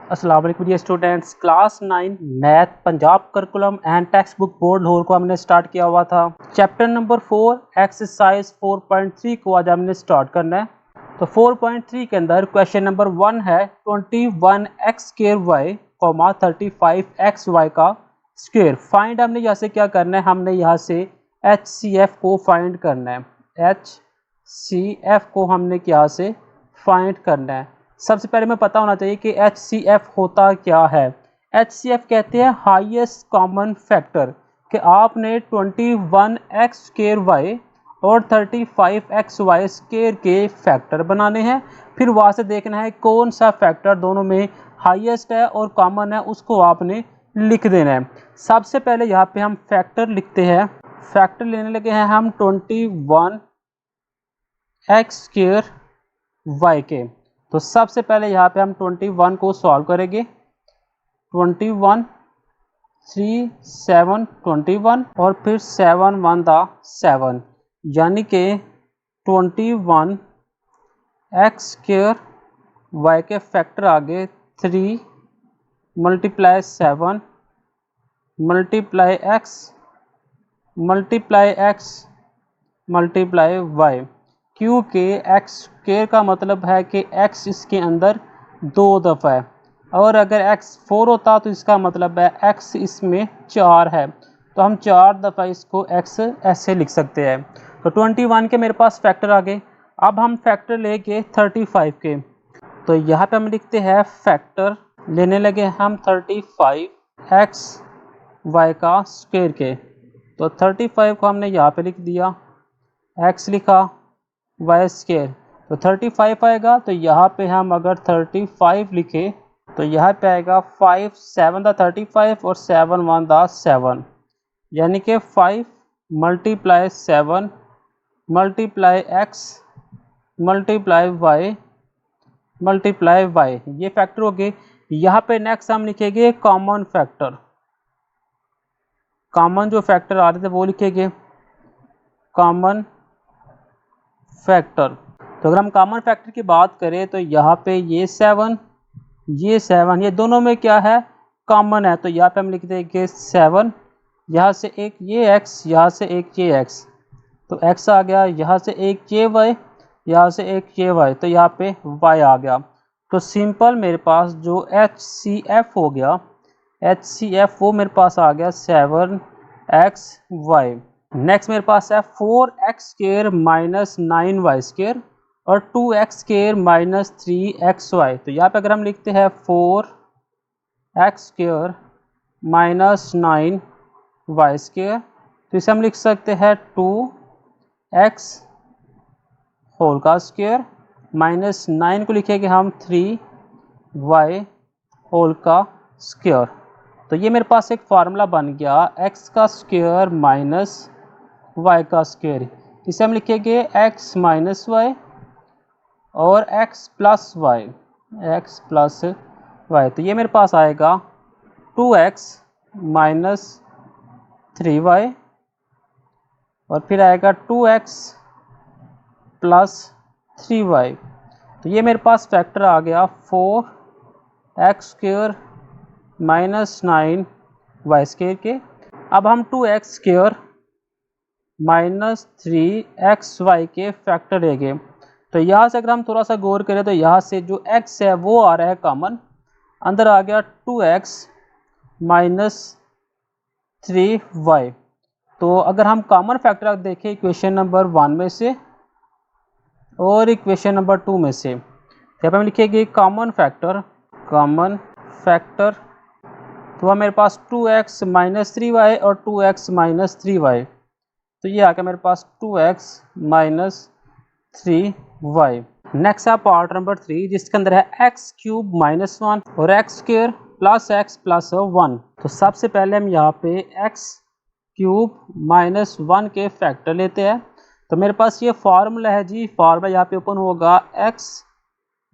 अस्सलाम वालेकुम dear students. Class 9 math Punjab curriculum and text book board Lahore को हमने स्टार्ट किया हुआ था। चैप्टर नंबर 4 एक्सरसाइज 4.3 को आज हमने स्टार्ट करना है। तो 4.3 के अंदर क्वेश्चन नंबर 1 है 21x square y 35x y का स्क्वायर फाइंड। हमने यहाँ से क्या करना है, हमने यहाँ से HCF को फाइंड करना है। HCF को हमने यहाँ से फाइंड करना है। सबसे पहले हमें पता होना चाहिए कि HCF होता क्या है। HCF कहते हैं हाईएस्ट कॉमन फैक्टर, कि आपने 21x स्क्वायर वाई और 35x वाई स्क्वायर के फैक्टर बनाने हैं। फिर वहाँ से देखना है कौन सा फैक्टर दोनों में हाईएस्ट है और कॉमन है, उसको आपने लिख देना है। सबसे पहले यहाँ पे हम फैक्टर लिखते हैं। फैक्टर लेने लगे हैं हम 21x स्क्वायर वाई के। तो सबसे पहले यहाँ पे हम 21 को सॉल्व करेंगे। 21 3 7 21 और फिर 7 1 दा 7, यानी कि 21 एक्स स्क्वायर वाई के फैक्टर आगे 3 multiply 7 multiply x multiply y, क्योंकि एक्स स्क्वायर का मतलब है कि एक्स इसके अंदर 2 दफ़ा है, और अगर एक्स 4 होता तो इसका मतलब है एक्स इसमें 4 है, तो हम 4 दफ़ा इसको एक्स ऐसे लिख सकते हैं। तो 21 के मेरे पास फैक्टर आ गए। अब हम फैक्टर लेके 35 के, तो यहाँ पे हम लिखते हैं फैक्टर लेने लगे हम 35x वाई का स्क्वायर के। तो 35 को हमने यहाँ पे लिख दिया, x लिखा, वाई स्क्वायर, तो 35 आएगा। तो यहाँ पे हम अगर 35 लिखे तो यहाँ पे आएगा 5 7 दा 35 और 7 1 दा 7, यानी कि 5 multiply 7 multiply x multiply y ये फैक्टर हो गए। यहाँ पे नेक्स्ट हम लिखेंगे कॉमन फैक्टर। कॉमन जो फैक्टर आ रहे थे वो लिखेंगे कॉमन फैक्टर। तो अगर हम कॉमन फैक्टर की बात करें तो यहाँ पे ये 7 ये दोनों में क्या है, कॉमन है। तो यहाँ पे हम लिख देंगे 7, यहाँ से एक ये x, यहाँ से एक ये x, तो x आ गया, यहाँ से एक ये y, यहाँ से एक ये y, तो यहाँ पे y आ गया। तो सिंपल मेरे पास जो HCF हो गया, HCF वो मेरे पास आ गया 7x वाई। नेक्स्ट मेरे पास है 4x square minus 9y square और 2x स्क्वायर माइनस 3xy। तो यहाँ पे अगर हम लिखते हैं 4x square minus 9y square, तो इसे हम लिख सकते हैं 2x होल का स्क्वायर माइनस 9 को लिखेंगे हम 3y होल का स्क्वायर। तो ये मेरे पास एक फार्मूला बन गया x का स्क्वायर माइनस y का स्क्वायर। इसे हम लिखेंगे x माइनस वाई और x प्लस वाई, तो ये मेरे पास आएगा 2x माइनस 3y और फिर आएगा 2x प्लस 3y। तो ये मेरे पास फैक्टर आ गया 4x square minus 9y square के। अब हम 2x स्क्वायर माइनस 3xy के फैक्टर लेंगे। तो यहाँ से अगर हम थोड़ा सा गौर करें तो यहाँ से जो x है वो आ रहा है कॉमन, अंदर आ गया 2x माइनस 3y। तो अगर हम कॉमन फैक्टर देखें इक्वेशन नंबर 1 में से और इक्वेशन नंबर 2 में से, यहाँ पर हम लिखेंगे कॉमन फैक्टर, तो वह मेरे पास 2x माइनस 3y और 2x माइनस 3y, तो ये आ गया मेरे पास 2x माइनस 3y। नेक्स्ट है पार्ट नंबर 3 जिसके अंदर है x क्यूब माइनस 1 और x square plus x plus 1। तो सबसे पहले हम यहाँ पे x क्यूब माइनस 1 के फैक्टर लेते हैं। तो मेरे पास ये फार्मूला है जी, फार्मूला यहाँ पे ओपन होगा x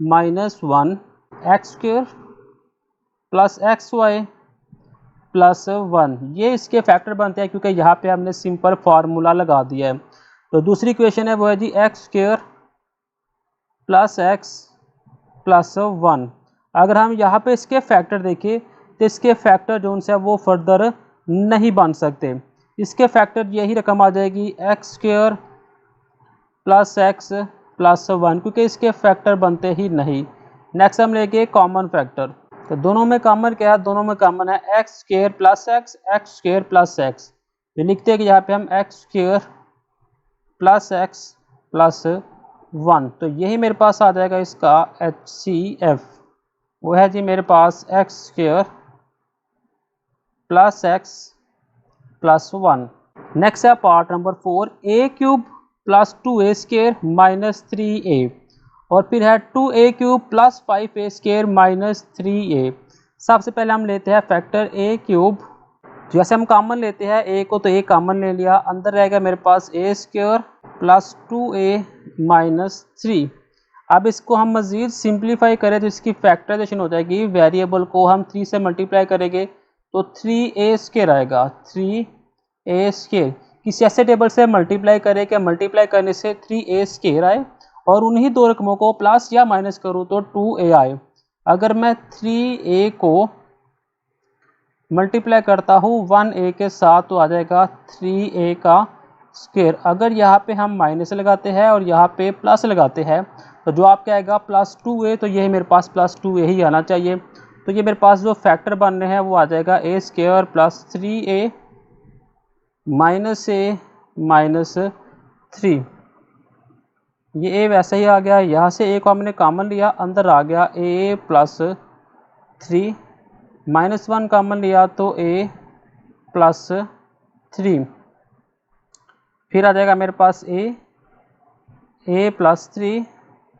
minus 1 x square plus x y plus 1, ये इसके फैक्टर बनते हैं क्योंकि यहाँ पे हमने सिंपल फार्मूला लगा दिया है। तो दूसरी इक्वेशन है वो है जी ex square plus ex plus 1। अगर हम यहाँ पे इसके फैक्टर देखें तो इसके फैक्टर जो उनसे वो फर्दर नहीं बन सकते। इसके फैक्टर यही रकम आ जाएगी x square plus ex plus 1, क्योंकि इसके फैक्टर बनते ही नहीं। नेक्स्ट हम लेंगे कॉमन फैक्टर। तो दोनों में कॉमन क्या है, दोनों में कॉमन है x square plus x, x square plus x. तो लिखते हैं कि यहाँ पे हम x square plus ex plus 1, तो यही मेरे पास आ जाएगा इसका HCF। वो है जी मेरे पास x square plus ex plus 1। Next है part number 4, a cube plus 2a square minus 3a, और फिर है 2a cube plus 5a square minus 3a। सबसे पहले हम लेते हैं फैक्टर a क्यूब। जैसे हम कॉमन लेते हैं a को, तो a कॉमन ले लिया, अंदर रहेगा मेरे पास a square plus 2a minus 3। अब इसको हम मज़ीद सिंप्लीफाई करें तो इसकी फैक्टराइजेशन हो जाएगी। वेरिएबल को हम 3 से मल्टीप्लाई करेंगे तो 3a स्क्वायर आएगा, 3a स्क्वायर। किसी ऐसे टेबल से मल्टीप्लाई करें कि मल्टीप्लाई करने से 3a स्क्वायर आए और उन्हीं दो रकमों को प्लस या माइनस करूँ तो 2a आए। अगर मैं 3a को मल्टीप्लाई करता हूँ 1a के साथ तो आ जाएगा 3a का स्क्वायर। अगर यहाँ पे हम माइनस लगाते हैं और यहाँ पे प्लस लगाते हैं तो जो आपका आएगा प्लस 2a, तो यही मेरे पास प्लस 2a ही आना चाहिए। तो ये मेरे पास जो फैक्टर बन रहे हैं वो आ जाएगा a square plus 3a minus a minus 3। ये a वैसे ही आ गया, यहाँ से a को हमने कॉमन लिया, अंदर आ गया a प्लस 3, माइनस 1 कॉमन लिया तो a प्लस 3, फिर आ जाएगा मेरे पास a प्लस 3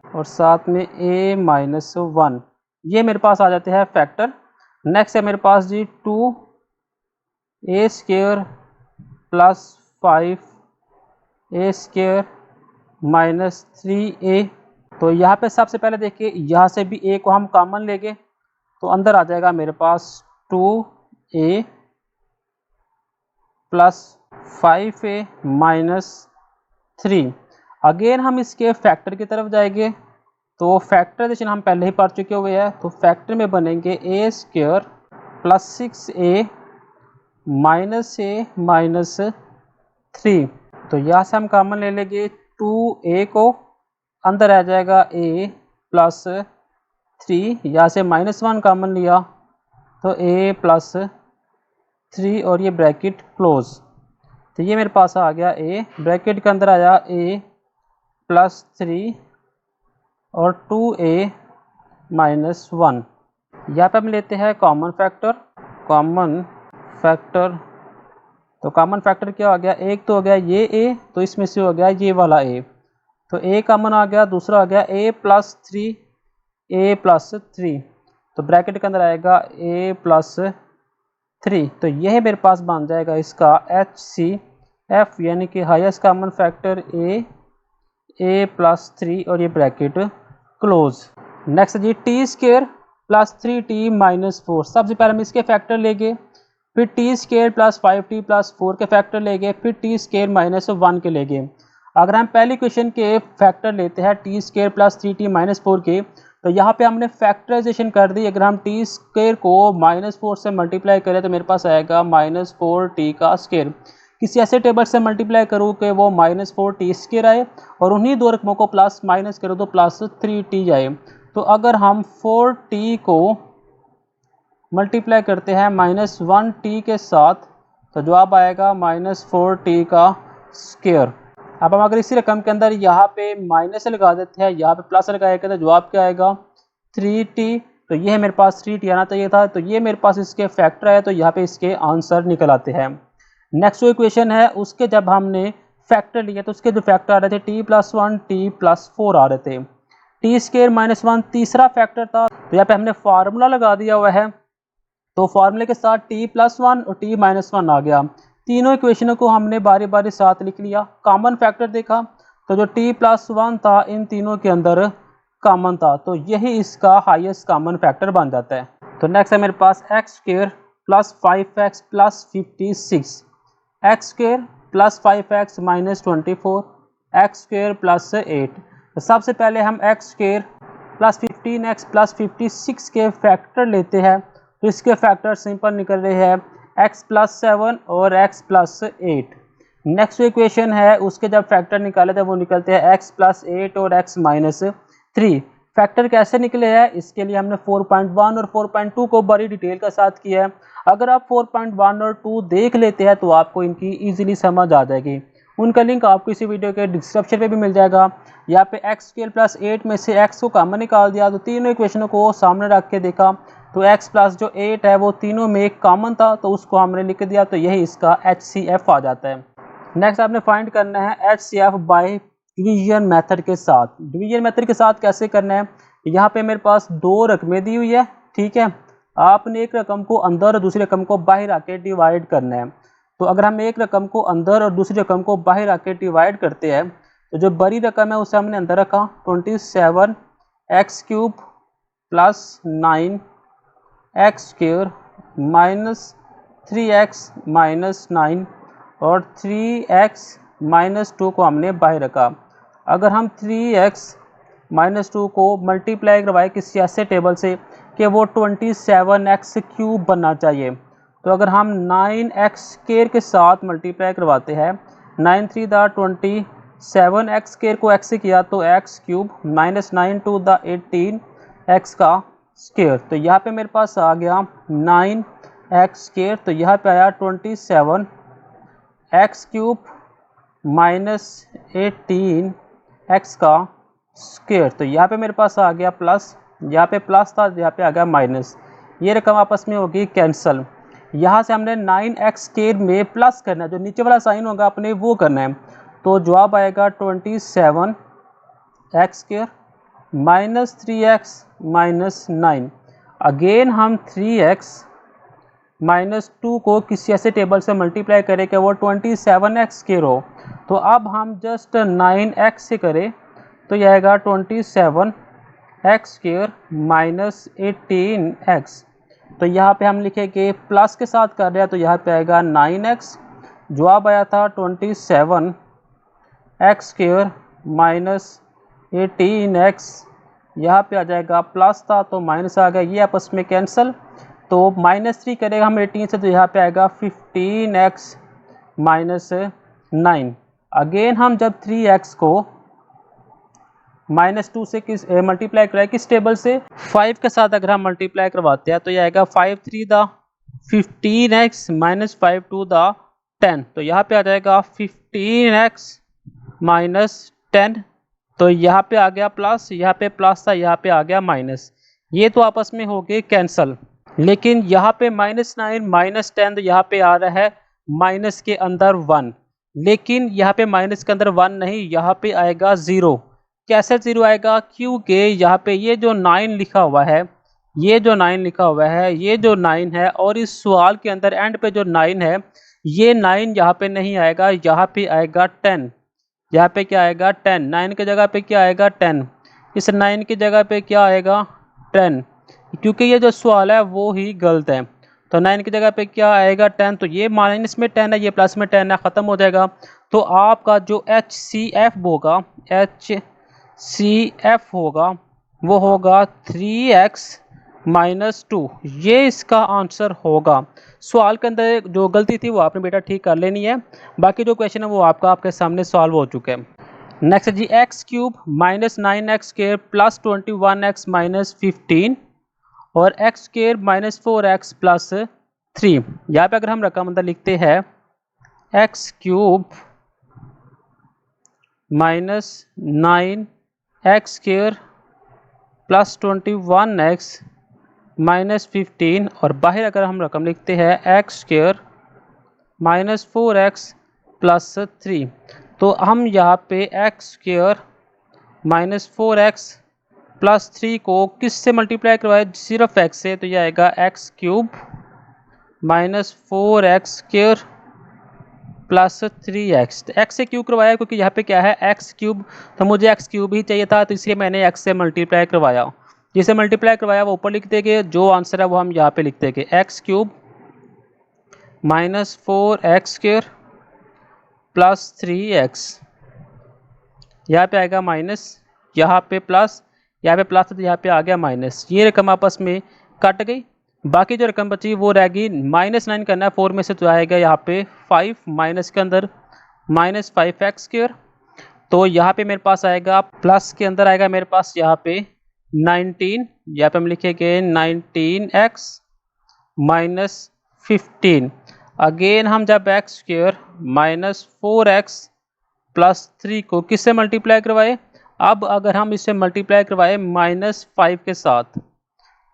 और साथ में a माइनस 1। ये मेरे पास आ जाते हैं फैक्टर। नेक्स्ट है मेरे पास जी 2a square plus 5a square minus 3a। तो यहाँ पे सबसे पहले देखिए, यहाँ से भी a को हम कॉमन लेंगे तो अंदर आ जाएगा मेरे पास 2a plus 5a minus 3। Again हम इसके फैक्टर की तरफ जाएंगे तो फैक्टराइजेशन हम पहले ही पढ़ चुके हुए हैं। तो फैक्टर में बनेंगे a square plus 6a minus a minus 3। तो यहाँ से हम कॉमन ले लेंगे 2a को, अंदर आ जाएगा a प्लस 3, यहाँ से माइनस 1 कॉमन लिया तो a प्लस 3 और ये ब्रैकेट क्लोज। तो ये मेरे पास आ गया a, ब्रैकेट के अंदर आया a प्लस 3 और 2a माइनस 1। यहाँ पे हम लेते हैं कॉमन फैक्टर। तो कॉमन फैक्टर क्या हो गया, एक तो हो गया ये a, तो इसमें से हो गया ये वाला a, तो a कॉमन आ गया। दूसरा आ गया a प्लस 3, तो ब्रैकेट के अंदर आएगा a प्लस 3। तो यह मेरे पास बन जाएगा इसका HCF, यानी कि highest common factor a plus 3 और ये bracket close. Next G T square plus 3t minus 4। सबसे पहले हम इसके फैक्टर लेंगे, फिर T square plus 5t plus 4 के फैक्टर लेंगे, फिर टी स्क्वायर माइनस 1 के लेंगे। अगर हम पहली क्वेश्चन के फैक्टर लेते हैं T square plus 3t minus 4 के, तो यहाँ पे हमने फैक्टराइजेशन कर दी। अगर हम टी स्क्वायर को माइनस 4 से मल्टीप्लाई करें तो मेरे पास आएगा माइनस 4t का स्क्वायर। किसी ऐसे टेबल से मल्टीप्लाई करूँ कि वो माइनस 4t स्क्वायर आए और उन्हीं दो रकमों को प्लस माइनस करो तो प्लस 3t आए। तो अगर हम 4t को मल्टीप्लाई करते हैं माइनस 1t के साथ तो जवाब आएगा माइनस 4t का स्क्वायर। अब हम अगर इसी रकम के अंदर यहाँ पे माइनस लगा देते हैं, यहाँ पे प्लस लगाएगा तो जवाब क्या आएगा 3t। तो ये मेरे पास 3t आना चाहिए था, तो ये मेरे पास इसके फैक्टर है, तो यहाँ पे इसके आंसर निकल आते हैं। नेक्स्ट जो इक्वेशन है उसके जब हमने फैक्टर लिए तो उसके जो फैक्टर आ रहे थे t प्लस 1 t प्लस 4 आ रहे थे। टी स्क्वायर माइनस 1 तीसरा फैक्टर था, तो यहाँ पे हमने फार्मूला लगा दिया हुआ है, तो फार्मूले के साथ t प्लस 1 और t माइनस 1 आ गया। तीनों इक्वेशनों को हमने बारी बारी साथ लिख लिया। कॉमन फैक्टर देखा तो जो t प्लस 1 था इन तीनों के अंदर कॉमन था, तो यही इसका हाईएस्ट कॉमन फैक्टर बन जाता है। तो नेक्स्ट है मेरे पास एक्स स्क्वायर प्लस 5x प्लस 56, ex square plus 5x minus 24, ex square plus 8। तो सबसे पहले हम x square plus 15x plus 56 के फैक्टर लेते हैं तो इसके फैक्टर सिंपल निकल रहे हैं x प्लस 7 और x प्लस 8। नेक्स्ट इक्वेशन है उसके जब फैक्टर निकाले थे वो निकलते हैं x प्लस 8 और x माइनस 3। फैक्टर कैसे निकले हैं इसके लिए हमने 4.1 और 4.2 को बड़ी डिटेल के साथ किया है। अगर आप 4.1 और 2 देख लेते हैं तो आपको इनकी इजीली समझ आ जाएगी। उनका लिंक आपको इसी वीडियो के डिस्क्रिप्शन पे भी मिल जाएगा। यहाँ पे x स्क्वायर प्लस 8 में से x को कॉमन निकाल दिया तो तीनों इक्वेशनों को सामने रख के देखा तो x प्लस जो 8 है वो तीनों में एक कॉमन था तो उसको हमने लिख दिया तो यही इसका HCF आ जाता है। नेक्स्ट आपने फाइंड करना है HCF बाय डिवीजन मेथड के साथ। डिवीजन मेथड के साथ कैसे करना है, यहाँ पे मेरे पास दो रकमें दी हुई है, ठीक है। आपने एक रकम को अंदर और दूसरी रकम को बाहर आके डिवाइड करना है। तो अगर हम एक रकम को अंदर और दूसरी रकम को बाहर आके डिवाइड करते हैं तो जो बड़ी रकम है उसे हमने अंदर रखा 27x³ plus 9x square minus 3x minus 9 और 3x माइनस 2 को हमने बाहर रखा। अगर हम 3x माइनस 2 को मल्टीप्लाई करवाए किसी ऐसे टेबल से कि वो 27x³ बनना चाहिए तो अगर हम 9x स्क्वायर के साथ मल्टीप्लाई करवाते हैं 9 3 दा 27x स्क्वायर को x से किया तो x³ माइनस 9 2 दा 18x का स्क्वायर। तो यहाँ पे मेरे पास आ गया 9x स्क्वायर तो यहाँ पे आया 27x³ माइनस 18x का स्क्वायर। तो यहाँ पे मेरे पास आ गया प्लस, यहाँ पे प्लस था यहाँ पे आ गया माइनस, ये रकम आपस में होगी कैंसिल। यहाँ से हमने 9x स्क्वायर में प्लस करना है, जो नीचे वाला साइन होगा अपने वो करना है। तो जवाब आएगा 27x square minus 3x minus 9। Again हम 3x माइनस 2 को किसी ऐसे टेबल से मल्टीप्लाई करें कि वो 27x स्क्वायर हो। तो अब हम जस्ट 9x से करें तो यह आएगा 27x स्क्वायर माइनस 18x। तो यहाँ पे हम लिखेंगे प्लस के साथ कर रहे हैं तो यहाँ पे आएगा 9x। जवाब आया था 27x स्क्वायर माइनस 18x, यहाँ पे आ जाएगा प्लस था तो माइनस आ गया, ये आपस में कैंसिल। तो -3 करेगा हम 18 से तो यहाँ पे आएगा 15x माइनस 9। अगेन हम जब 3x को -2 से किस मल्टीप्लाई कराए किस टेबल से 5 के साथ अगर हम मल्टीप्लाई करवाते हैं तो यह आएगा 5 3 दा 15x माइनस 5 2 दा 10। तो यहाँ पे आ जाएगा 15x माइनस 10। तो यहाँ पे आ गया प्लस, यहाँ पे प्लस था यहाँ पे आ गया माइनस, ये तो आपस में हो गए कैंसल। लेकिन यहाँ पे -9 माइनस 10 तो यहाँ पे आ रहा है माइनस के अंदर 1, लेकिन यहाँ पे माइनस के अंदर 1 नहीं, यहाँ पे आएगा 0। कैसे 0 आएगा, क्योंकि यहाँ पे ये जो 9 लिखा हुआ है, ये जो 9 लिखा हुआ है, ये जो 9 है और इस सवाल के अंदर एंड पे जो 9 है, ये 9 यहाँ पे नहीं आएगा, यहाँ पे आएगा 10। यहाँ पे क्या आएगा 10, 9 की जगह पे क्या आएगा 10, इस 9 की जगह पे क्या आएगा 10, क्योंकि ये जो सवाल है वो ही गलत है। तो 9 की जगह पे क्या आएगा 10, तो ये माइनस में 10 है, ये प्लस में 10 है, ख़त्म हो जाएगा। तो आपका जो HCF होगा, HCF होगा वो होगा 3x माइनस 2, ये इसका आंसर होगा। सवाल के अंदर जो गलती थी वो आपने बेटा ठीक कर लेनी है, बाकी जो क्वेश्चन है वो आपके सामने सॉल्व हो चुके हैं। नेक्स्ट जी x³ minus 9x square plus 21x minus 15 और x square minus 4x plus 3। यहाँ पे अगर हम रकम अंदर लिखते हैं x³ minus 9x square plus 21x minus 15 और बाहर अगर हम रकम लिखते हैं x square minus 4x plus 3। तो हम यहाँ पे x square minus 4x plus 3 को किससे मल्टीप्लाई करवाए, सिर्फ x से, तो यह आएगा x³ minus 4x square plus 3x। तो x से क्यों करवाया, क्योंकि यहाँ पे क्या है x³, तो मुझे x³ ही चाहिए था तो इसलिए मैंने x से मल्टीप्लाई करवाया। जिसे मल्टीप्लाई करवाया वो ऊपर लिख देंगे, जो आंसर है वो हम यहाँ पे लिख देंगे x³ minus 4x square plus 3x। यहाँ पे आएगा माइनस, यहाँ पे प्लस, यहाँ पे प्लस तो यहाँ पे आ गया माइनस, ये रकम आपस में कट गई। बाकी जो रकम बची वो रहेगी -9 करना है 4 में से, तो आएगा यहाँ पे 5 माइनस के अंदर -5x²। तो यहाँ पे मेरे पास आएगा प्लस के अंदर आएगा मेरे पास यहाँ पे 19, यहाँ पे हम लिखेंगे 19x -15। अगेन हम जब x² -4x+3 को किससे मल्टीप्लाई करवाए, अब अगर हम इसे मल्टीप्लाई करवाए -5 के साथ,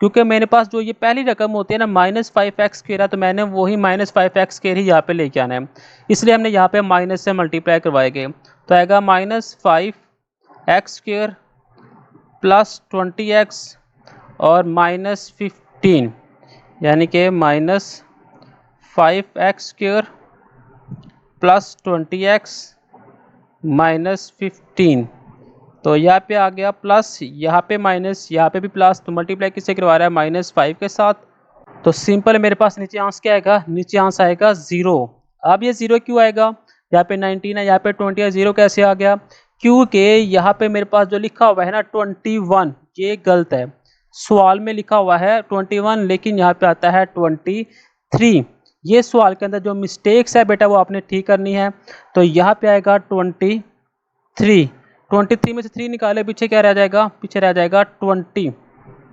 क्योंकि मेरे पास जो ये पहली रकम होती है ना -5x², तो मैंने वही -5x² ही यहाँ पे लेके आना है, इसलिए हमने यहाँ पे माइनस से मल्टीप्लाई करवाएंगे। तो आएगा -5x² +20x और -15, यानी कि -5x² +20x -15। तो यहाँ पे आ गया प्लस, यहाँ पे माइनस, यहाँ पे भी प्लस, तो मल्टीप्लाई किससे करवा रहा है -5 के साथ। तो सिंपल मेरे पास नीचे आंसर क्या आएगा, नीचे आंसर आएगा 0। अब ये 0 क्यों आएगा, यहाँ पे 19 है, यहाँ पे 20 है, 0 कैसे आ गया, क्योंकि यहाँ पे मेरे पास जो लिखा हुआ है ना 21, ये गलत है। सवाल में लिखा हुआ है 21, लेकिन यहाँ पे आता है 23। ये सवाल के अंदर जो मिस्टेक्स है बेटा वो आपने ठीक करनी है। तो यहाँ पे आएगा 23 में से 3 निकाले, पीछे क्या रह जाएगा, पीछे रह जाएगा 20।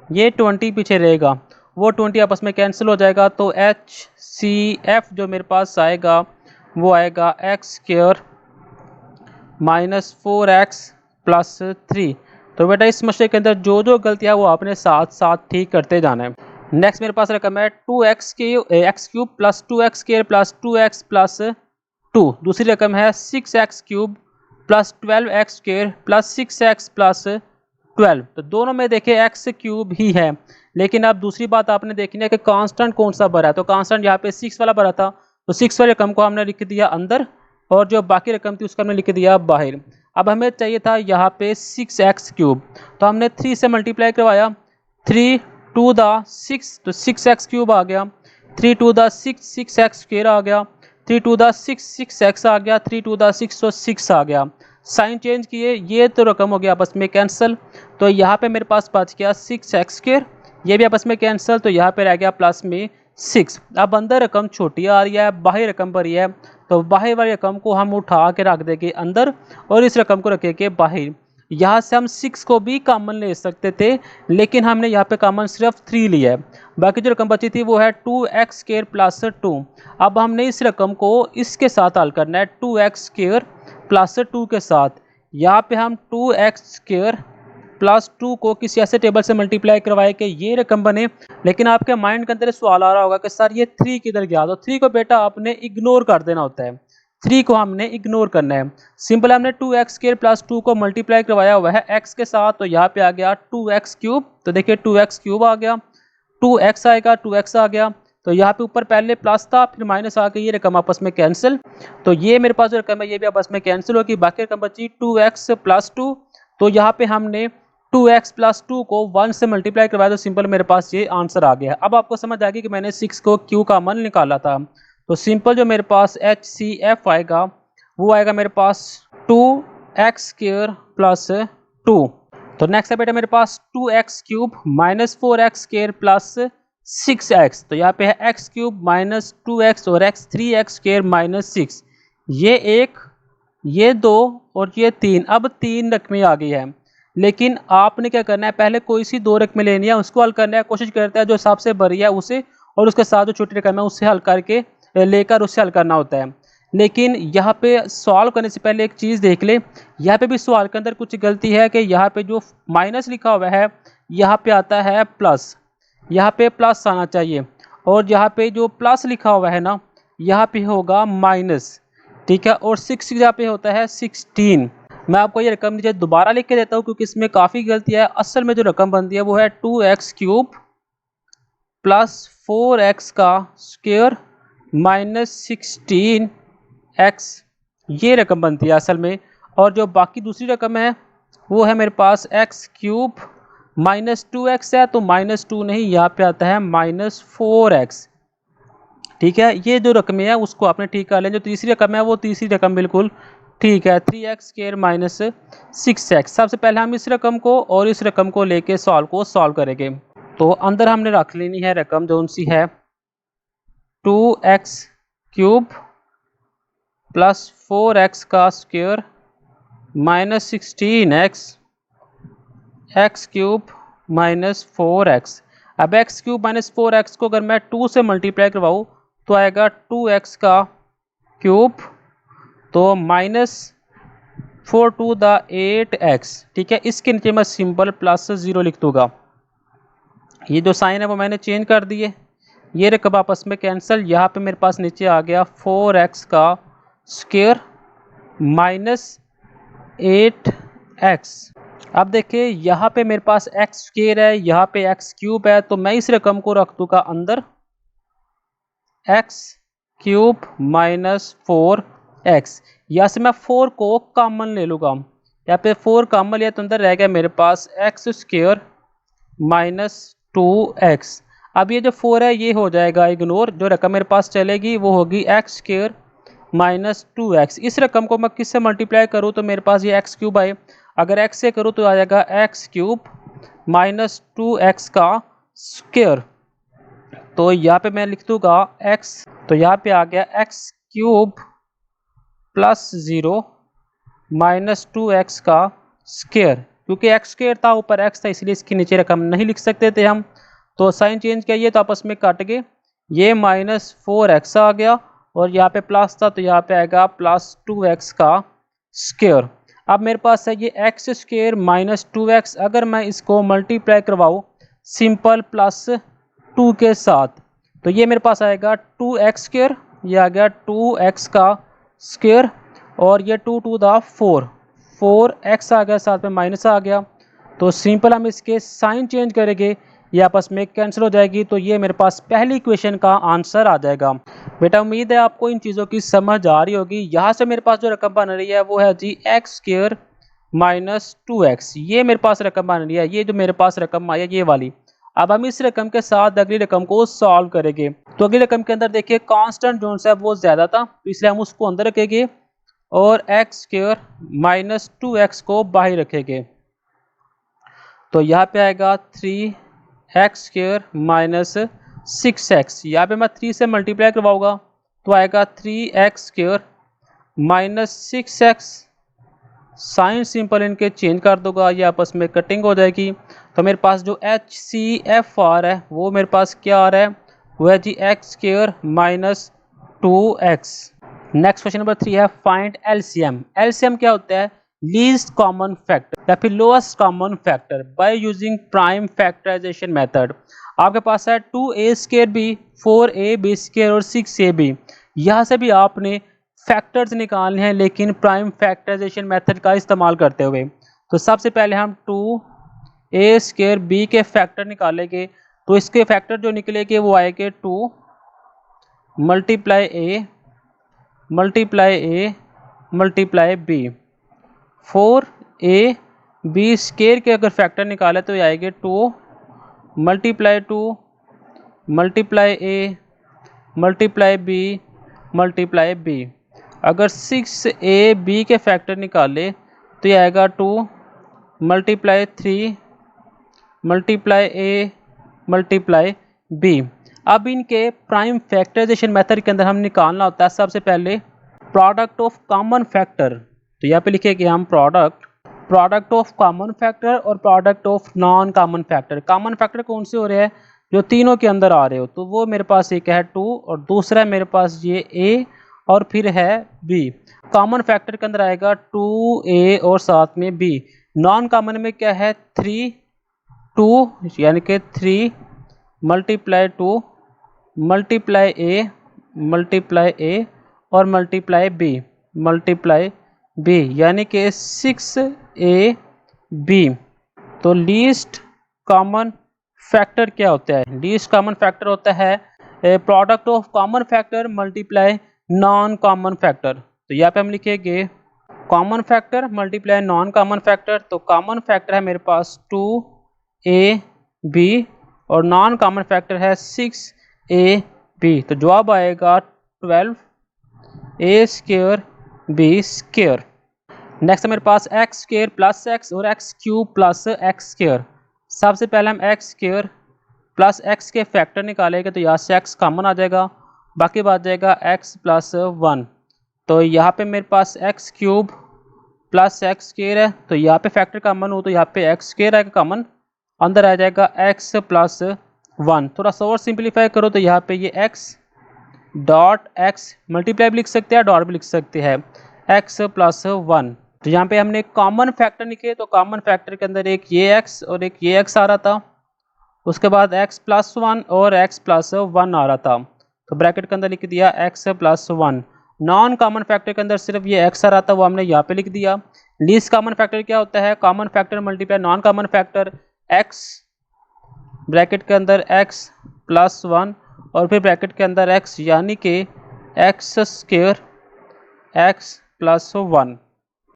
ये 20 पीछे रहेगा, वो 20 आपस में कैंसिल हो जाएगा। तो HCF जो मेरे पास आएगा वो आएगा x² -4x+3। तो बेटा इस मसले के अंदर जो जो गलतियाँ वो आपने साथ साथ ठीक करते जाना है। नेक्स्ट मेरे पास रकम है 2x³ +2x² +2x+2। दूसरी रकम है 6x³ +12x² +6x+12। तो दोनों में देखिए x³ ही है, लेकिन अब दूसरी बात आपने देखनी है कि कांस्टेंट कौन सा भरा है। तो कांस्टेंट यहाँ पे 6 वाला भरा था, तो 6 वाली रकम को हमने लिख दिया अंदर, और जो बाकी रकम थी उसका हमने लिख दिया बाहर। अब हमें चाहिए था यहाँ पे 6x³, तो हमने 3 से मल्टीप्लाई करवाया, 3 2 द 6, तो 6x³ आ गया, 3 2 द 6 6x² आ गया, 3 2 द 6 6x आ गया, 3 2 द 6 तो 6 आ गया। साइन चेंज किए, ये तो रकम हो गया आपस में कैंसिल। तो यहाँ पे मेरे पास बच गया 6x², ये भी आपस में कैंसिल, तो यहाँ पे रह गया प्लस में 6। अब अंदर रकम छोटी आ रही है, बाहर रकम भरी है, तो बाहर वाली रकम को हम उठा के रख देंगे अंदर और इस रकम को रखेंगे बाहर। यहाँ से हम 6 को भी कॉमन ले सकते थे, लेकिन हमने यहाँ पे कॉमन सिर्फ 3 लिया है। बाकी जो रकम बची थी वो है 2x² +2। अब हमने इस रकम को इसके साथ हल करना है, 2x² +2 के साथ। यहाँ पे हम 2x² +2 को किसी ऐसे टेबल से मल्टीप्लाई करवाए कि ये रकम बने, लेकिन आपके माइंड के अंदर सवाल आ रहा होगा कि सर ये 3 किधर गया। तो 3 को बेटा आपने इग्नोर कर देना होता है, 3 को हमने इग्नोर करना है। सिंपल हमने 2x² +2 को मल्टीप्लाई करवाया हुआ है x के साथ, तो यहाँ पे आ गया 2x³। तो देखिए 2x³ आ गया, 2x आएगा, 2x आ गया, तो यहाँ पे ऊपर पहले प्लस था फिर माइनस आ गई, ये रकम आपस में कैंसिल। तो ये मेरे पास जो रकम है ये भी आपस में कैंसिल होगी। बाकी रकम बची 2x +2, तो यहाँ पे हमने 2x +2 को 1 से मल्टीप्लाई करवाया, तो सिंपल मेरे पास ये आंसर आ गया। अब आपको समझ आ गई कि मैंने 6 को q का मान निकाला था। तो सिंपल जो मेरे पास HCF आएगा वो आएगा मेरे पास 2x² +2। तो नेक्स्ट है बेटा मेरे पास 2x³ -4x² +6x। तो यहाँ पे है x³ -2x और 3x² -6। ये 1, ये 2 और ये 3। अब 3 रकमें आ गई है, लेकिन आपने क्या करना है, पहले कोई सी 2 रकमें लेनी है, उसको हल करना है। कोशिश करते हैं जो सबसे बड़ी है उसे, और उसके साथ जो छोटी रकम है उससे हल करके लेकर उससे हल करना होता है। लेकिन यहाँ पे सॉल्व करने से पहले एक चीज़ देख ले, यहाँ पे भी सवाल के अंदर कुछ गलती है कि यहाँ पे जो माइनस लिखा हुआ है यहाँ पे आता है प्लस, यहाँ पे प्लस आना चाहिए, और यहाँ पे जो प्लस लिखा हुआ है ना यहाँ पे होगा माइनस, ठीक है। और 6 यहाँ पे होता है 16। मैं आपको ये रकम नीचे दोबारा लिख के देता हूँ क्योंकि इसमें काफ़ी गलती है। असल में जो रकम बनती है वो है 2x³ +4x² -16x, ये रकम बनती है असल में। और जो बाकी दूसरी रकम है वो है मेरे पास x³ -2x है, तो -2 नहीं, यहाँ पे आता है -4x, ठीक है। ये जो रकमें है उसको आपने ठीक कर लें। जो तीसरी रकम है वो तीसरी रकम बिल्कुल ठीक है, 3x स्क्वायर माइनस 6x। सबसे पहले हम इस रकम को और इस रकम को लेके सॉल्व करेंगे। तो अंदर हमने रख लेनी है रकम जो सी है 2x क्यूब प्लस 4x का square minus 16x x cube minus 4x। अब एक्स क्यूब माइनस 4x को अगर मैं 2 से मल्टीप्लाई करवाऊँ तो आएगा 2x का क्यूब, तो माइनस 4 टू द 8x। ठीक है, इसके नीचे मैं सिंपल प्लस 0 लिख दूंगा। ये जो साइन है वो मैंने चेंज कर दिए, ये रकम आपस में कैंसिल। यहाँ पे मेरे पास नीचे आ गया 4x का स्क्वायर माइनस 8x। अब देखिए यहाँ पे मेरे पास x स्क्वायर है, यहाँ पे x क्यूब है, तो मैं इस रकम को रख दूंगा अंदर x क्यूब माइनस 4x। यहाँ से मैं 4 को कॉमन ले लूँगा, यहाँ पे 4 कॉमन लिया तो अंदर रह गया मेरे पास x स्क्वायर माइनस 2x। अब ये जो 4 है ये हो जाएगा इग्नोर, जो रकम मेरे पास चलेगी वो होगी x स्क्वायर माइनस 2x। इस रकम को मैं किससे मल्टीप्लाई करूँ तो मेरे पास ये x क्यूब आए, अगर x से करूँ तो आ जाएगा x क्यूब माइनस 2x का स्क्वायर। तो यहाँ पे मैं लिख दूंगा x, तो यहाँ पे आ गया x cube plus 0 minus 2x का स्क्वायर। क्योंकि x स्क्वायर था ऊपर x था इसलिए इसके नीचे रकम नहीं लिख सकते थे हम, तो साइन चेंज किया तो आपस में कट गए, ये माइनस 4x आ गया और यहाँ पे प्लस था तो यहाँ पे आएगा प्लस 2x का स्क्वायर। अब मेरे पास है ये x स्क्वायर माइनस 2x, अगर मैं इसको मल्टीप्लाई करवाऊँ सिंपल प्लस 2 के साथ तो ये मेरे पास आएगा 2x स्क्वायर, ये आ गया 2x का स्क्वायर और ये 2 टू द 4x आ गया, साथ में माइनस आ गया। तो सिंपल हम इसके साइन चेंज करेंगे, ये आपस में कैंसिल हो जाएगी, तो ये मेरे पास पहली इक्वेशन का आंसर आ जाएगा। बेटा उम्मीद है आपको इन चीज़ों की समझ आ रही होगी। यहाँ से मेरे पास जो रकम बन रही है वो है जी एक्स स्क्वायर माइनस 2x, ये मेरे पास रकम बन रही है, ये जो मेरे पास रकम आई है ये वाली। अब हम इस रकम के साथ अगली रकम को सॉल्व करेंगे। तो अगली रकम के अंदर देखिए कांस्टेंट जो है वो ज़्यादा था तो इसलिए हम उसको अंदर रखेंगे और एक्स स्क्वायर माइनस 2x को बाहर रखेंगे। तो यहाँ पे आएगा 3x स्क्वायर माइनस 6x, यहाँ पे मैं 3 से मल्टीप्लाई करवाऊंगा तो आएगा 3x square minus 6x। Sign simple इनके चेंज कर दूंगा, ये आपस में कटिंग हो जाएगी। तो मेरे पास जो HCF आ रहा है वो मेरे पास क्या आ रहा है, वो है जी ex square minus 2x। Next question number 3 है फाइंड LCM। LCM क्या होता है, लीस्ट कॉमन फैक्टर या फिर lowest common factor by using prime factorisation method. आपके पास है 2a square b, 4ab square और 6ab। यहाँ से भी आपने फैक्टर्स निकालने हैं लेकिन प्राइम फैक्टराइजेशन मेथड का इस्तेमाल करते हुए। तो सबसे पहले हम 2a स्क्वायर b के फैक्टर निकालेंगे, तो इसके फैक्टर जो निकलेंगे वो आएंगे 2 multiply a multiply b। 4ab square के अगर फैक्टर निकाले तो ये आएंगे 2 multiply a multiply b multiply b। अगर 6ab के फैक्टर निकाले तो ये आएगा 2 multiply 3 multiply a multiply b। अब इनके प्राइम फैक्टराइजेशन मेथड के अंदर हम निकालना होता है सबसे पहले प्रोडक्ट ऑफ कॉमन फैक्टर। तो यहाँ पे लिखेंगे हम प्रोडक्ट ऑफ कॉमन फैक्टर और product of non common factor. Common factor कौन से हो रहे हैं, जो तीनों के अंदर आ रहे हो, तो वो मेरे पास एक है 2 और दूसरा है मेरे पास ये a और फिर है b। कॉमन फैक्टर के अंदर आएगा 2a और साथ में b। नॉन कॉमन में क्या है 3 2 यानी कि 3 मल्टीप्लाई 2 मल्टीप्लाई a और मल्टीप्लाई b यानी कि 6ab। तो लीस्ट कॉमन फैक्टर क्या होता है, लीस्ट कॉमन फैक्टर होता है product of common factor multiply non common factor. तो यहाँ पे हम लिखेंगे common factor multiply non common factor. तो कॉमन फैक्टर है मेरे पास 2ab और नॉन कॉमन फैक्टर है 6ab। तो जवाब आएगा 12a square B square. Next मेरे पास एक्स स्क्वायर प्लस एक्स और x cube plus x square. सबसे पहले हम एक्स स्क्वायर प्लस एक्स के फैक्टर निकालेंगे तो यहाँ से एक्स कॉमन आ जाएगा, बाकी बात जाएगा एक्स प्लस 1। तो यहाँ पे मेरे पास ex cube plus x square है, तो यहाँ पे फैक्टर कॉमन हो तो यहाँ पे एक्स स्क्वायर आएगा कॉमन, अंदर आ जाएगा एक्स प्लस 1। थोड़ा सा और सिंप्लीफाई करो तो यहाँ पे ये एक्स डॉट एक्स मल्टीप्लाई भी लिख सकते हैं, डॉट भी लिख सकते हैं, एक्स प्लस 1। तो यहाँ पे हमने कॉमन फैक्टर निकाले तो कॉमन फैक्टर के अंदर एक ये एक्स और एक ये एक्स आ रहा था, उसके बाद एक्स प्लस 1 और एक्स प्लस 1 आ रहा था, तो ब्रैकेट के अंदर लिख दिया x plus 1। Non common factor के अंदर सिर्फ ये एक्स आ रहा था, वो हमने यहाँ पे लिख दिया। लीस्ट कॉमन फैक्टर क्या होता है? Common factor multiply non common factor, x bracket के अंदर एक्स प्लस 1 और फिर ब्रैकेट के अंदर एक्स, यानी कि x square x plus 1।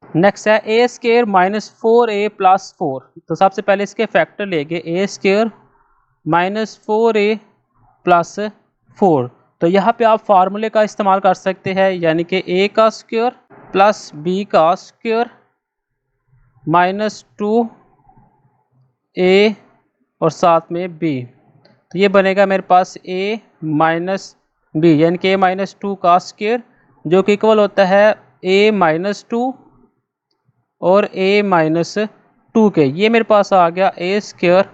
Next है ए स्क्वायर माइनस 4a प्लस 4। तो सबसे पहले इसके फैक्टर लेंगे, ए स्क्वायर माइनस 4a प्लस 4। तो यहाँ पे आप फार्मूले का इस्तेमाल कर सकते हैं, यानी कि a का स्क्वायर प्लस b का स्क्वायर माइनस 2a और साथ में b। तो ये बनेगा मेरे पास a माइनस b, यानी कि a माइनस 2 का स्क्वायर, जो कि इक्वल होता है a माइनस 2 और a माइनस 2 के। ये मेरे पास आ गया a square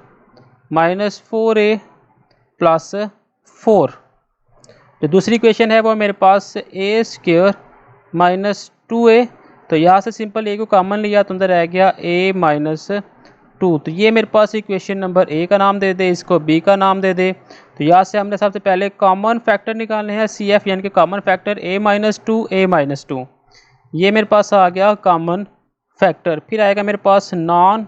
minus 4a plus 4। जो दूसरी इक्वेशन है वो मेरे पास a स्क्वायर माइनस 2a। तो यहाँ से सिंपल a को कॉमन लिया तो अंदर रह गया a माइनस 2। तो ये मेरे पास इक्वेशन नंबर a का नाम दे दे, इसको b का नाम दे दे। तो यहाँ से हमने सबसे पहले कॉमन फैक्टर निकालने हैं, CF यानी कि common factor a minus 2 a minus 2। ये मेरे पास आ गया कॉमन फैक्टर। फिर आएगा मेरे पास नॉन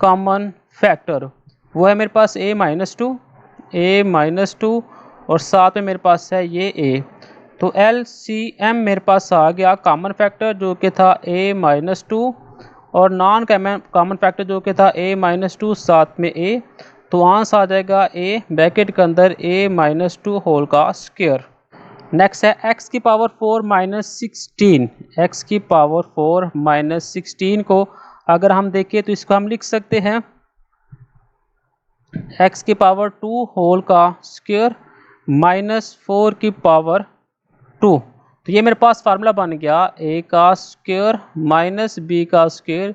कॉमन फैक्टर, वो है मेरे पास a माइनस 2 और साथ में मेरे पास है ये a। तो LCM मेरे पास आ गया कॉमन फैक्टर जो कि था a माइनस 2 और नॉन कॉमन फैक्टर जो कि था a माइनस 2 साथ में a। तो आंसर आ जाएगा a ब्रैकेट के अंदर a माइनस 2 होल का स्क्वायर। नेक्स्ट है x की पावर 4 माइनस 16। x की पावर 4 माइनस 16 को अगर हम देखें तो इसको हम लिख सकते हैं x की पावर 2 होल का स्क्वायर माइनस 4 की पावर 2। तो ये मेरे पास फार्मूला बन गया a का स्क्वायर माइनस b का स्क्वायर,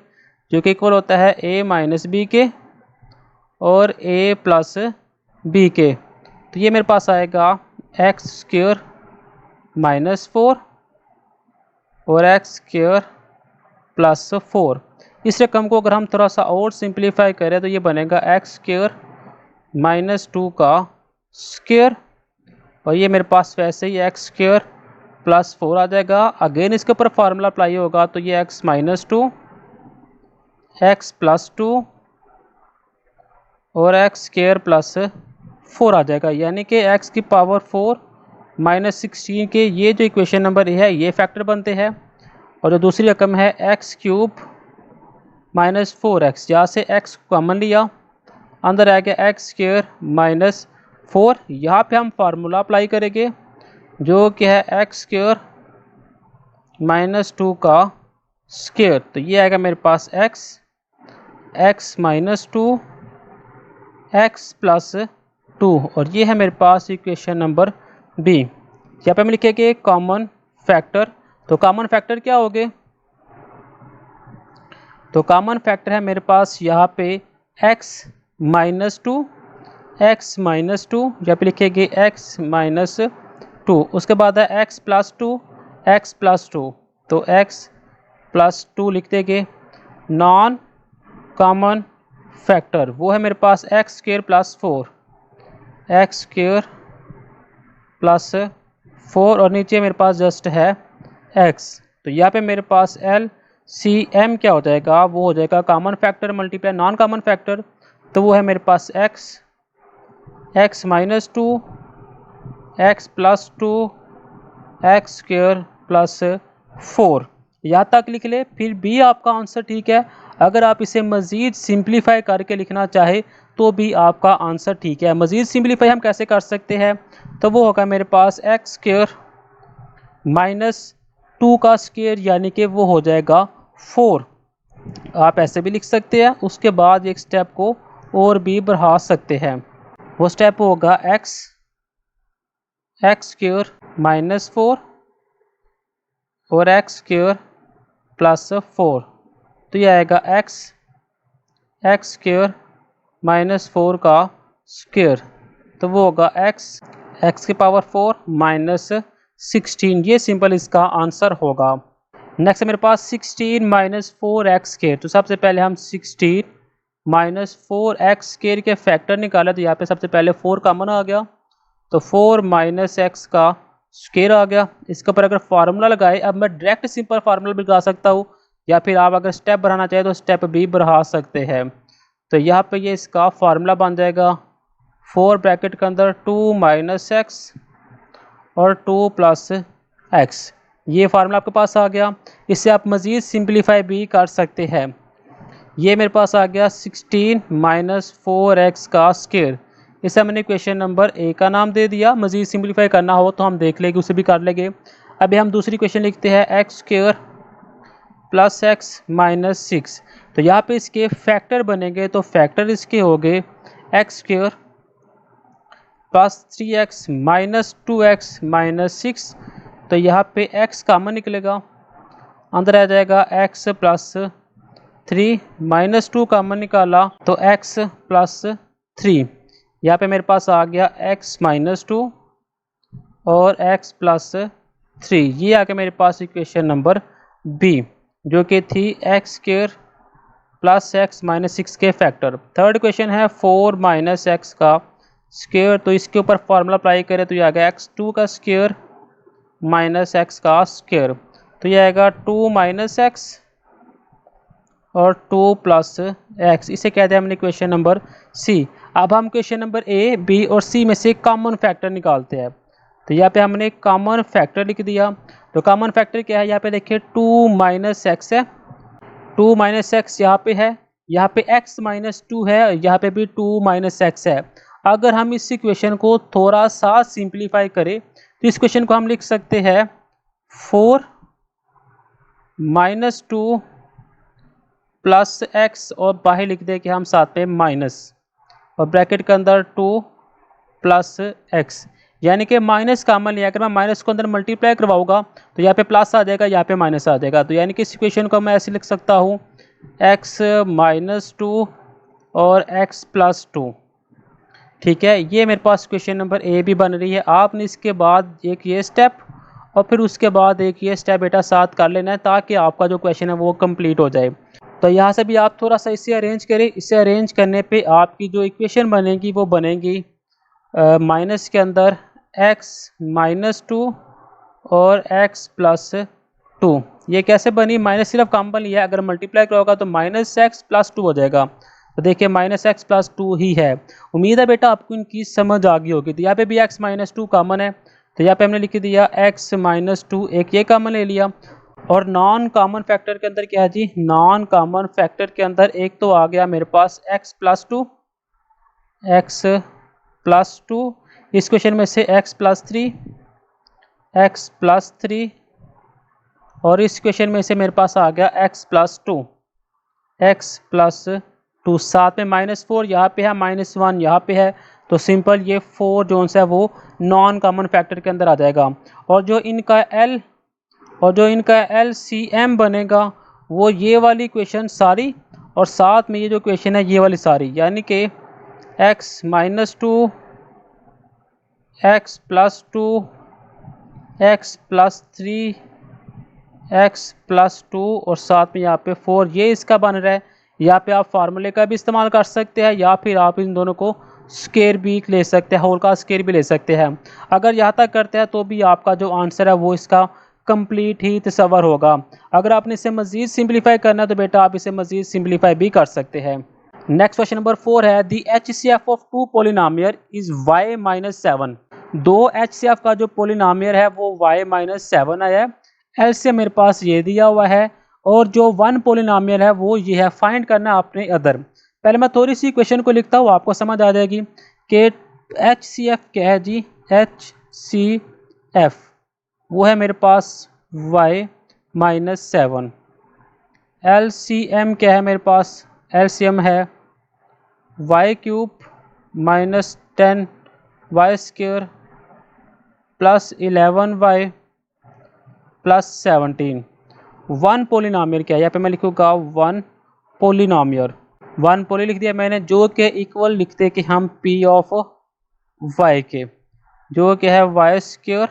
जो कि इक्वल होता है a माइनस b के और a प्लस b के। तो ये मेरे पास आएगा x स्क्वायर माइनस 4 और एक्स स्क्वायर प्लस 4। इस रकम को अगर हम थोड़ा सा और सिंप्लीफाई करें तो ये बनेगा एक्स स्क्वायर माइनस 2 का स्क्वायर और ये मेरे पास वैसे ही एक्स स्क्वायर प्लस 4 आ जाएगा। अगेन इसके ऊपर फार्मूला अप्लाई होगा तो ये एक्स माइनस 2 एक्स प्लस 2 और एक्स स्क्वायर प्लस 4 आ जाएगा, यानी कि एक्स की पावर 4 माइनस 16 के ये जो इक्वेशन नंबर है ये फैक्टर बनते हैं। और जो दूसरी रकम है एक्स क्यूब माइनस 4x, यहाँ से x कॉमन लिया, अंदर आ गया एक्स स्क्वायर माइनस 4। यहाँ पे हम फार्मूला अप्लाई करेंगे जो कि है एक्स स्क्वायर माइनस 2 का स्क्वायर। तो ये आएगा मेरे पास x माइनस 2 x प्लस 2 और ये है मेरे पास इक्वेशन नंबर b। यहाँ पे हम लिखेंगे कॉमन फैक्टर। तो कॉमन फैक्टर क्या हो गए? तो कॉमन फैक्टर है मेरे पास यहाँ पे x माइनस 2 यहाँ पे लिखेंगे x माइनस 2, उसके बाद है x प्लस 2 तो x प्लस 2 लिख देंगे। नॉन कॉमन फैक्टर वो है मेरे पास एक्स स्क्वायर प्लस 4 और नीचे मेरे पास जस्ट है x। तो यहाँ पे मेरे पास LCM क्या हो जाएगा? वो हो जाएगा common factor multiply non common factor, तो वो है मेरे पास x minus 2 x plus 2 x square plus 4। यहाँ तक लिख ले, फिर भी आपका आंसर ठीक है। अगर आप इसे मज़ीद सिंप्लीफाई करके लिखना चाहे तो भी आपका आंसर ठीक है। मज़ीद सिंप्लीफाई हम कैसे कर सकते हैं? तो वो होगा मेरे पास एक्स स्क्वायर माइनस 2 का स्क्वायर यानी कि वो हो जाएगा 4। आप ऐसे भी लिख सकते हैं। उसके बाद एक स्टेप को और भी बढ़ा सकते हैं। वो स्टेप होगा x स्क्वायर माइनस 4 और x स्क्वायर प्लस 4। तो ये आएगा x स्क्वायर माइनस 4 का स्क्वायर, तो वो होगा x की पावर 4 माइनस 16। ये सिंपल इसका आंसर होगा। नेक्स्ट है मेरे पास 16 माइनस 4x स्क्वायर। तो सबसे पहले हम 16 माइनस 4x स्क्वायर के फैक्टर निकाले, तो यहाँ पे सबसे पहले 4 कॉमन आ गया, तो 4 माइनस x का स्क्वायर आ गया। इसके ऊपर अगर फार्मूला लगाए, अब मैं डायरेक्ट सिंपल फार्मूला भी लगा सकता हूँ, या फिर आप अगर स्टेप बढ़ाना चाहें तो स्टेप भी बढ़ा सकते हैं। तो यहाँ पे ये इसका फार्मूला बन जाएगा 4 ब्रैकेट के अंदर 2 माइनस एक्स और 2 प्लस एक्स। ये फार्मूला आपके पास आ गया। इससे आप मज़ीद सिंप्लीफाई भी कर सकते हैं। ये मेरे पास आ गया 16 माइनस 4x का स्क्वायर। इसे हमने क्वेश्चन नंबर ए का नाम दे दिया। मज़ीद सिंप्लीफाई करना हो तो हम देख लेंगे, उसे भी कर लेंगे। अभी हम दूसरी क्वेश्चन लिखते हैं x square plus x minus 6। तो यहाँ पे इसके फैक्टर बनेंगे, तो फैक्टर इसके हो गए x square plus 3x minus 2x minus 6। तो यहाँ पे x कॉमन निकलेगा, अंदर आ जाएगा x प्लस 3 माइनस 2 कॉमन निकाला तो x प्लस 3। यहाँ पे मेरे पास आ गया x माइनस 2 और x प्लस 3। ये आ गया मेरे पास इक्वेशन नंबर बी, जो कि थी x square plus x minus 6 के फैक्टर। थर्ड क्वेश्चन है 4 माइनस एक्स का स्क्वायर। तो इसके ऊपर फार्मूला अप्लाई करें तो ये आएगा x2 का स्क्वायर माइनस एक्स का स्क्वायर। तो ये आएगा 2 माइनस एक्स और 2 प्लस एक्स। इसे कहते हैं हमने क्वेश्चन नंबर सी। अब हम क्वेश्चन नंबर ए, बी और सी में से कॉमन फैक्टर निकालते हैं। तो यहाँ पे हमने कॉमन फैक्टर लिख दिया। तो कॉमन फैक्टर क्या है, यहाँ पे देखिए 2 माइनस एक्स है, 2 माइनस एक्स यहाँ पे है, यहाँ पे x माइनस 2 है, यहाँ पे भी 2 माइनस एक्स है। अगर हम इस इक्वेशन को थोड़ा सा सिंप्लीफाई करें तो इस क्वेश्चन को हम लिख सकते हैं 4 माइनस 2 प्लस एक्स और बाहर लिख दे कि हम साथ में माइनस और ब्रैकेट के अंदर 2 प्लस एक्स, यानी कि माइनस कॉमन लिया। अगर मैं माइनस को अंदर मल्टीप्लाई करवाऊंगा तो यहाँ पे प्लस आ जाएगा, यहाँ पे माइनस आ जाएगा। तो यानी कि इस इक्वेशन को मैं ऐसे लिख सकता हूँ x माइनस 2 और x प्लस 2। ठीक है, ये मेरे पास क्वेश्चन नंबर ए भी बन रही है। आपने इसके बाद एक ये स्टेप और फिर उसके बाद एक ये स्टेप बेटा साथ कर लेना है, ताकि आपका जो क्वेश्चन है वो कंप्लीट हो जाए। तो यहाँ से भी आप थोड़ा सा इसे अरेंज करें। इसे अरेंज करने पे आपकी जो इक्वेशन बनेगी वो बनेगी माइनस के अंदर x माइनस 2 और x प्लस 2। ये कैसे बनी, माइनस सिर्फ कॉमन लिया है, अगर मल्टीप्लाई करोगा तो माइनस एक्स प्लस 2 हो जाएगा। तो देखिए माइनस एक्स प्लस 2 ही है। उम्मीद है बेटा आपको इनकी समझ आ गई होगी। तो यहाँ पे भी x माइनस 2 कॉमन है, तो यहाँ पे हमने लिख दिया x माइनस 2, एक ये कॉमन ले लिया। और नॉन कॉमन फैक्टर के अंदर क्या है जी, नॉन कॉमन फैक्टर के अंदर एक तो आ गया मेरे पास x प्लस 2, x प्लस 2, इस क्वेश्चन में से x प्लस 3, x प्लस 3, और इस क्वेश्चन में से मेरे पास आ गया x प्लस 2, x प्लस 2। साथ में माइनस 4 यहाँ पे है, माइनस 1 यहाँ पे है। तो सिंपल ये 4 जो है वो नॉन कॉमन फैक्टर के अंदर आ जाएगा। और जो इनका LCM बनेगा वो ये वाली क्वेश्चन सारी और साथ में ये जो क्वेश्चन है ये वाली सारी, यानी कि x minus 2, x plus 2, x plus 3, x plus 2 और साथ में यहाँ पे 4, ये इसका बन रहा है। यहाँ पे आप फार्मूले का भी इस्तेमाल कर सकते हैं, या फिर आप इन दोनों को स्क्वायर भी ले सकते हैं, होल का स्क्वायर भी ले सकते हैं। अगर यहाँ तक करते हैं तो भी आपका जो आंसर है वो इसका कंप्लीट ही तस्वर होगा। अगर आपने इसे मज़ीद सिंप्लीफाई करना है तो बेटा आप इसे मज़ीद सिंप्लीफाई भी कर सकते हैं। नेक्स्ट क्वेश्चन नंबर 4 है दी HCF of 2 polynomial is y minus 7। दो HCF का जो पोलिनोमियल है वो y माइनस 7 आया है। LCM मेरे पास ये दिया हुआ है, और जो 1 पोलिनोमियल है वो ये है। फाइंड करना है आपने अदर। पहले मैं थोड़ी सी क्वेश्चन को लिखता हूँ, आपको समझ आ जाएगी कि HCF क्या है जी। HCF वो है मेरे पास वाई माइनस 7। LCM क्या है मेरे पास, LCM है y cube minus 10 y square plus 11 y plus 17। One polynomial क्या है, यहाँ पे मैं लिखूँगा वन पोलिनोमियल। वन पोली लिख दिया मैंने, जो के इक्वल लिखते कि हम P ऑफ वाई के, जो क्या है y square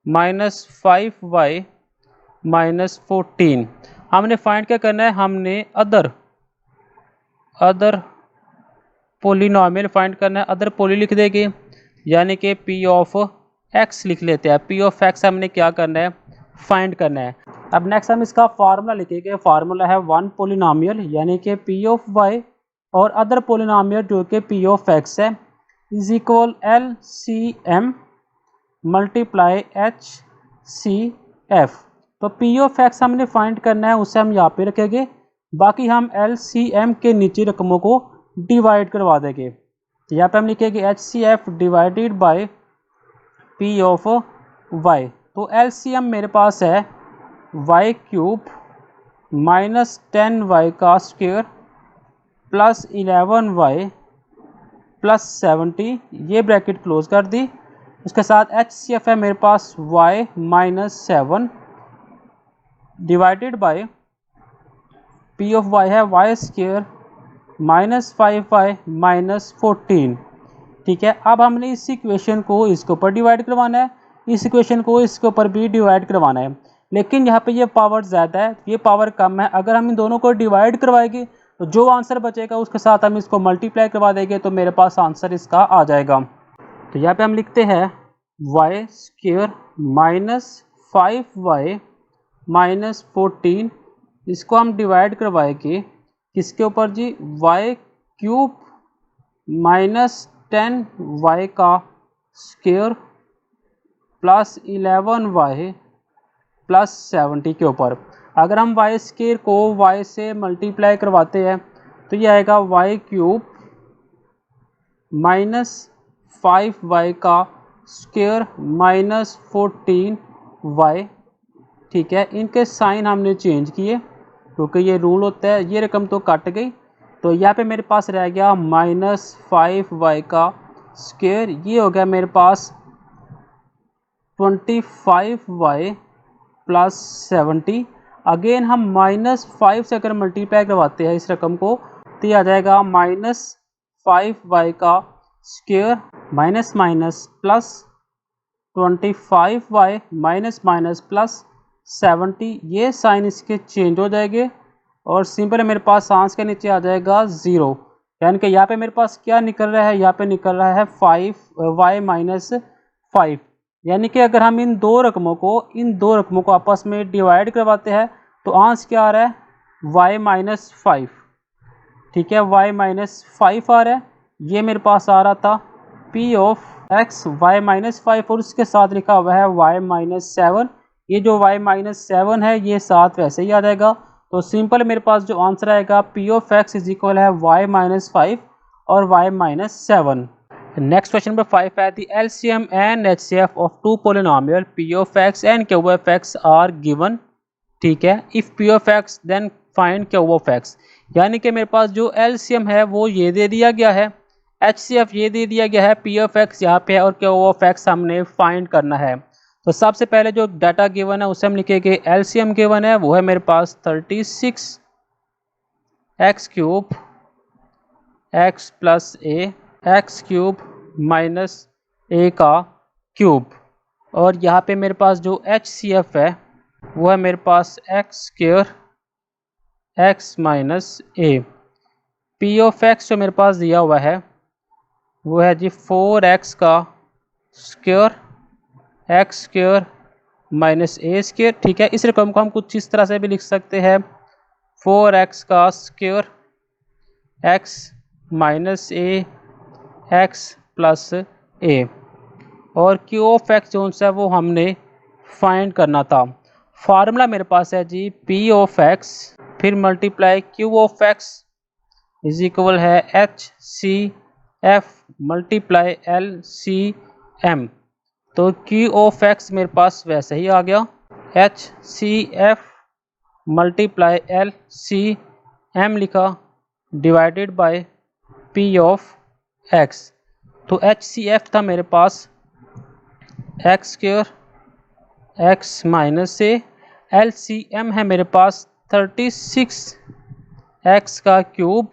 minus 5y minus 14। हमने फाइंड क्या करना है, हमने अदर पोलिनोमियल फाइंड करना है। अदर पोली लिख देंगे, यानी कि P ऑफ x लिख लेते हैं। P ऑफ x हमने क्या करना है, फाइंड करना है। अब नेक्स्ट हम इसका फार्मूला लिखेंगे। फार्मूला है वन पोलिनोमियल यानी कि P ऑफ y और अदर पोलिनोमियल जो कि P ऑफ x है is equal LCM multiply HCF। तो P ऑफ x हमने फाइंड करना है, उसे हम यहाँ पे रखेंगे। बाकी हम LCM के नीचे रकमों को डिवाइड करवा देंगे। तो यहाँ पे हम लिखेंगे HCF divided by P of y। तो LCM मेरे पास है वाई क्यूब माइनस 10y का स्क्वायर प्लस 11y प्लस 70, ये ब्रैकेट क्लोज कर दी। उसके साथ HCF है मेरे पास y minus 7 divided by P of y है y square minus 5y minus 14। ठीक है, अब हमने इस इक्वेशन को इसके ऊपर डिवाइड करवाना है, इस इक्वेशन को इसके ऊपर भी डिवाइड करवाना है। लेकिन यहाँ पे ये पावर ज़्यादा है, ये पावर कम है। अगर हम इन दोनों को डिवाइड करवाएंगे तो जो आंसर बचेगा उसके साथ हम इसको मल्टीप्लाई करवा देंगे, तो मेरे पास आंसर इसका आ जाएगा। तो यहाँ पे हम लिखते हैं Y square minus 5y minus 14, इसको हम डिवाइड करवाएंगे किसके ऊपर जी, वाई क्यूब माइनस 10y का स्क्वायर प्लस 11y प्लस 70 के ऊपर। अगर हम वाई स्क्वायर को y से मल्टीप्लाई करवाते हैं तो ये आएगा वाई क्यूब माइनस 5y का स्क्वायर माइनस 14y। ठीक है, इनके साइन हमने चेंज किए क्योंकि ये रूल होता है। ये रकम तो कट गई, तो यहाँ पे मेरे पास रह गया माइनस 5y का स्क्वायर, ये हो गया मेरे पास 25y प्लस 70। अगेन हम माइनस 5 से अगर मल्टीप्लाई करवाते हैं इस रकम को तो ये आ जाएगा माइनस 5y का square minus minus plus 25y minus minus plus 70। ये साइन इसके चेंज हो जाएंगे और सिंपल मेरे पास आंसर के नीचे आ जाएगा 0। यानी कि यहाँ पे मेरे पास क्या निकल रहा है, यहाँ पे निकल रहा है 5y माइनस 5। यानी कि अगर हम इन दो रकमों को आपस में डिवाइड करवाते हैं तो आंसर क्या आ रहा है, y माइनस 5। ठीक है, y माइनस 5 आ रहा है। ये मेरे पास आ रहा था P of x y minus 5 और उसके साथ लिखा हुआ है y माइनस 7। ये जो y माइनस 7 है ये साथ वैसे ही आ जाएगा। तो सिंपल मेरे पास जो आंसर आएगा P of x is equal है y माइनस 5 और y minus 7। Next question number 5 है the LCM and HCF of two polynomial P of x and Q of x are given. ठीक है, if P of x then find Q of x। यानी कि मेरे पास जो LCM है वो ये दे दिया गया है, HCF ये दे दिया गया है, P ऑफ x यहाँ पे है और Q ऑफ x हमने फाइंड करना है। तो सबसे पहले जो डाटा गिवन है उसे हम लिखेंगे। LCM गिवन है वो है मेरे पास 36 x cube x plus a ex cube minus a का क्यूब, और यहाँ पे मेरे पास जो HCF है वो है मेरे पास x square ex minus a. P of x जो मेरे पास दिया हुआ है वो है जी 4x का square x square minus a square. ठीक है, इस रकम को हम कुछ इस तरह से भी लिख सकते हैं 4x का स्क्वायर एक्स माइनस ए एक्स प्लस ए, और Q ऑफ x जो है वो हमने फाइंड करना था। फार्मूला मेरे पास है जी P ऑफ x फिर multiply Q of x is equal है HCF मल्टीप्लाई LCM। तो Q ऑफ x मेरे पास वैसे ही आ गया। HCF मल्टीप्लाई LCM लिखा divided by P of X। तो HCF था मेरे पास एक्स स्क्वायर एक्स माइनस ए, LCM है मेरे पास 36 एक्स का क्यूब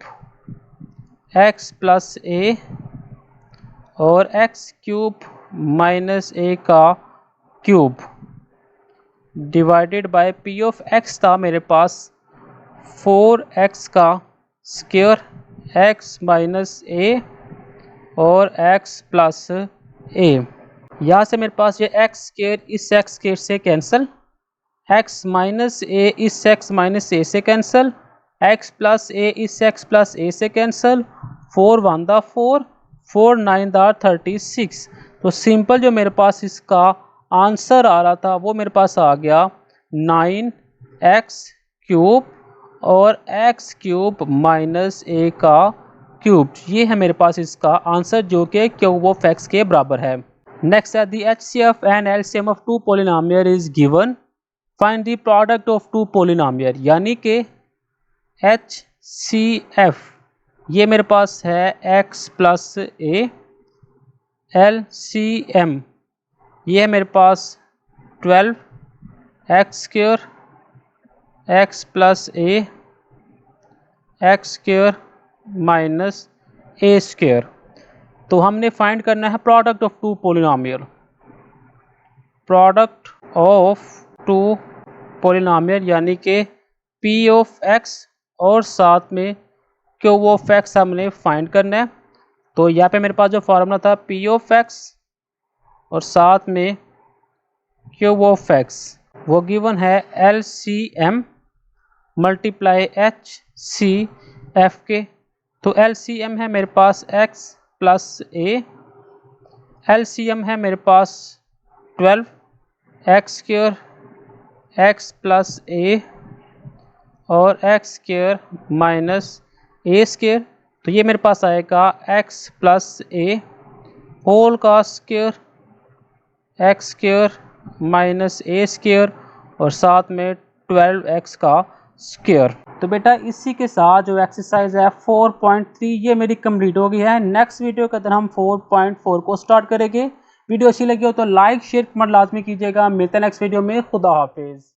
एक्स प्लस ए और एक्स क्यूब माइनस ए का cube divided by P of X था मेरे पास 4x का स्क्वायर एक्स माइनस ए और x प्लस ए। यहाँ से मेरे पास ये एक्स स्क्वायर इस एक्स स्क्वायर से कैंसिल, एक्स माइनस ए इस एक्स माइनस ए से कैंसिल, एक्स प्लस ए इस एक्स प्लस ए से कैंसिल, 4 1 दा 4, 4 9 दा 36। तो सिंपल जो मेरे पास इसका आंसर आ रहा था वो मेरे पास आ गया 9x क्यूब और x क्यूब माइनस ए का क्यूब। ये है मेरे पास इसका आंसर जो कि क्यूब ऑफ x के बराबर है। नेक्स्ट है the HCF and LCM of two polynomial is given, find the product of two polynomial. यानी कि HCF ये मेरे पास है x प्लस ए, LCM ये है मेरे पास 12 x square x plus a x square minus a square. तो हमने फाइंड करना है product of two polynomial, product of two polynomial यानी कि P ऑफ X और साथ में Q ऑफ X हमने फाइंड करना है। तो यहाँ पे मेरे पास जो फार्मूला था P ऑफ X और साथ में Q ऑफ X वो गिवन है LCM मल्टीप्लाई HCF के। तो LCM है मेरे पास x प्लस ए, LCM है मेरे पास 12 एक्स स्क्वायर एक्स प्लस ए और x square minus a square. तो ये मेरे पास आएगा x प्लस ए होल का square x square minus a square और साथ में 12x का स्क्वायर। तो बेटा इसी के साथ जो एक्सरसाइज है 4.3 ये मेरी कंप्लीट हो गई है। नेक्स्ट वीडियो के अंदर हम 4.4 को स्टार्ट करेंगे। वीडियो अच्छी लगी हो तो लाइक शेयर कमेंट लाजमी कीजिएगा। मिलते हैं नेक्स्ट वीडियो में। खुदा हाफिज़।